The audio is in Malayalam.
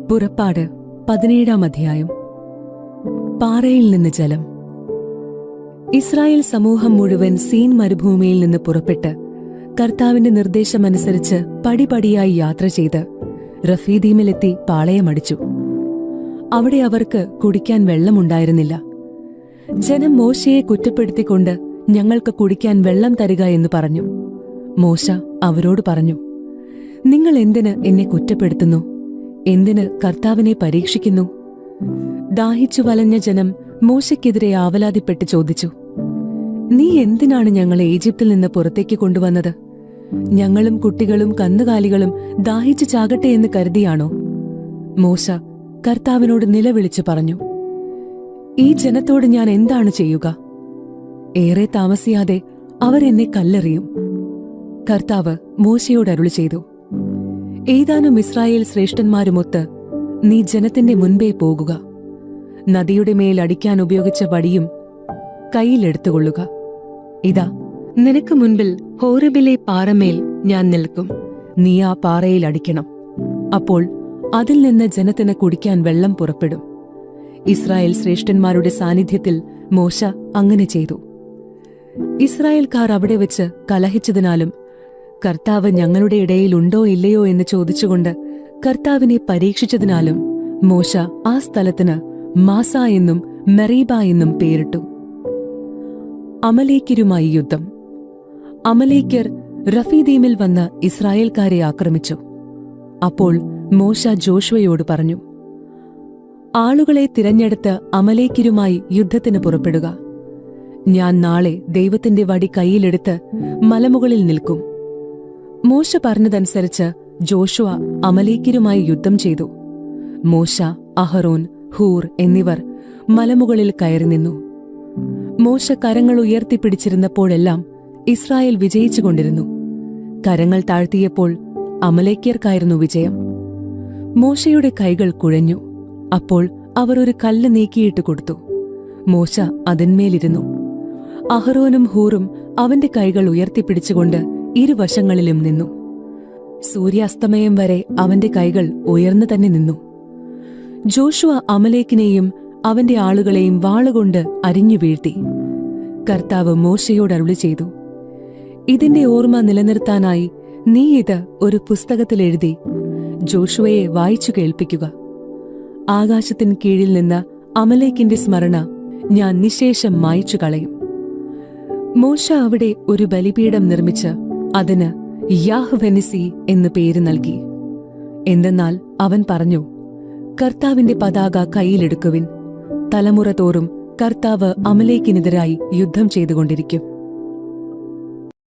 പുറപ്പാട് 17-ാം അധ്യായം. പാറയിൽ നിന്ന് ജലം. ഇസ്രായേൽ സമൂഹം മുഴുവൻ സീൻ മരുഭൂമിയിൽ നിന്ന് പുറപ്പെട്ട് കർത്താവിന്റെ നിർദ്ദേശമനുസരിച്ച് പടിപടിയായി യാത്ര ചെയ്ത് റഫീദീമിലെത്തി പാളയമടിച്ചു. അവിടെ അവർക്ക് കുടിക്കാൻ വെള്ളമുണ്ടായിരുന്നില്ല. ജനം മോശയെ കുറ്റപ്പെടുത്തിക്കൊണ്ട് ഞങ്ങൾക്ക് കുടിക്കാൻ വെള്ളം തരിക എന്ന് പറഞ്ഞു. മോശ അവരോട് പറഞ്ഞു, നിങ്ങൾ എന്തിന് എന്നെ കുറ്റപ്പെടുത്തുന്നു? എന്തിന് കർത്താവിനെ പരീക്ഷിക്കുന്നു? ദാഹിച്ചു വലഞ്ഞ ജനം മോശയ്ക്കെതിരെ ആവലാതിപ്പെട്ട് ചോദിച്ചു, നീ എന്തിനാണ് ഞങ്ങളെ ഈജിപ്തിൽ നിന്ന് പുറത്തേക്ക് കൊണ്ടുവന്നത്? ഞങ്ങളും കുട്ടികളും കന്നുകാലികളും ദാഹിച്ചു ചാകട്ടെ എന്ന് കരുതിയാണോ? മോശ കർത്താവിനോട് നിലവിളിച്ചു പറഞ്ഞു, ഈ ജനത്തോട് ഞാൻ എന്താണ് ചെയ്യുക? ഏറെ താമസിയാതെ അവർ എന്നെ കല്ലെറിയും. കർത്താവ് മോശയോട് അരുളി ചെയ്തു, ഏതാനും ഇസ്രായേൽ ശ്രേഷ്ഠന്മാരുമൊത്ത് നീ ജനത്തിന്റെ മുൻപേ പോകുക. നദിയുടെ മേൽ അടിക്കാൻ ഉപയോഗിച്ച വടിയും കൈയിലെടുത്തുകൊള്ളുക. ഇതാ, നിനക്ക് മുൻപിൽ ഹോറബിലെ പാറമേൽ ഞാൻ നിൽക്കും. നീ ആ പാറയിൽ അടിക്കണം. അപ്പോൾ അതിൽ നിന്ന് ജനത്തിന് കുടിക്കാൻ വെള്ളം പുറപ്പെടും. ഇസ്രായേൽ ശ്രേഷ്ഠന്മാരുടെ സാന്നിധ്യത്തിൽ മോശ അങ്ങനെ ചെയ്തു. ഇസ്രായേൽക്കാർ അവിടെ വെച്ച് കലഹിച്ചതിനാലും കർത്താവ് ഞങ്ങളുടെ ഇടയിലുണ്ടോ ഇല്ലയോ എന്ന് ചോദിച്ചുകൊണ്ട് കർത്താവിനെ പരീക്ഷിച്ചതിനാലും മോശ ആ സ്ഥലത്തിന് മാസ എന്നും മെറീബ എന്നും പേരിട്ടു. അമലേക്യരുമായി യുദ്ധം. അമലേക്യർ റഫീദീമിൽ വന്ന് ഇസ്രായേൽക്കാരെ ആക്രമിച്ചു. അപ്പോൾ മോശ ജോഷുവയോട് പറഞ്ഞു, ആളുകളെ തിരഞ്ഞെടുത്ത് അമലേക്യരുമായി യുദ്ധത്തിന് പുറപ്പെടുക. ഞാൻ നാളെ ദൈവത്തിന്റെ വടി കൈയിലെടുത്ത് മലമുകളിൽ നിൽക്കും. മോശ പറഞ്ഞതനുസരിച്ച് ജോഷുവ അമലേക്യരുമായി യുദ്ധം ചെയ്തു. മോശ, അഹറോൻ, ഹൂർ എന്നിവർ മലമുകളിൽ കയറി നിന്നു. മോശ കരങ്ങൾ ഉയർത്തിപ്പിടിച്ചിരുന്നപ്പോഴെല്ലാം ഇസ്രായേൽ വിജയിച്ചുകൊണ്ടിരുന്നു. കരങ്ങൾ താഴ്ത്തിയപ്പോൾ അമലേക്യർക്കായിരുന്നു വിജയം. മോശയുടെ കൈകൾ കുഴഞ്ഞു. അപ്പോൾ അവർ ഒരു കല്ല് നീക്കിയിട്ട് കൊടുത്തു. മോശ അതിന്മേലിരുന്നു. അഹറോനും ഹൂറും അവന്റെ കൈകൾ ഉയർത്തിപ്പിടിച്ചുകൊണ്ട് ഇരുവശങ്ങളിലും നിന്നു. സൂര്യാസ്തമയം വരെ അവന്റെ കൈകൾ ഉയർന്നു തന്നെ നിന്നു. ജോഷുവ അമലേക്കിനെയും അവന്റെ ആളുകളെയും വാളുകൊണ്ട് അരിഞ്ഞു വീഴ്ത്തി. കർത്താവ് മോശയോട് അരുളി ചെയ്തു, ഇതിന്റെ ഓർമ്മ നിലനിർത്താനായി നീ ഇത് ഒരു പുസ്തകത്തിൽ എഴുതി ജോഷുവയെ വായിച്ചു കേൾപ്പിക്കുക. ആകാശത്തിൻ കീഴിൽ നിന്ന് അമലേക്കിന്റെ സ്മരണ ഞാൻ നിശേഷം മായ്ച്ചു കളയും. മോശ അവിടെ ഒരു ബലിപീഠം നിർമ്മിച്ച് അതിന് യാഹ്വെനിസി എന്ന് പേര് നൽകി. എന്തെന്നാൽ അവൻ പറഞ്ഞു, കർത്താവിന്റെ പതാക കൈയിലെടുക്കുവിൻ. തലമുറ തോറും കർത്താവ് അമലേക്കിനെതിരായി യുദ്ധം ചെയ്തുകൊണ്ടിരിക്കും.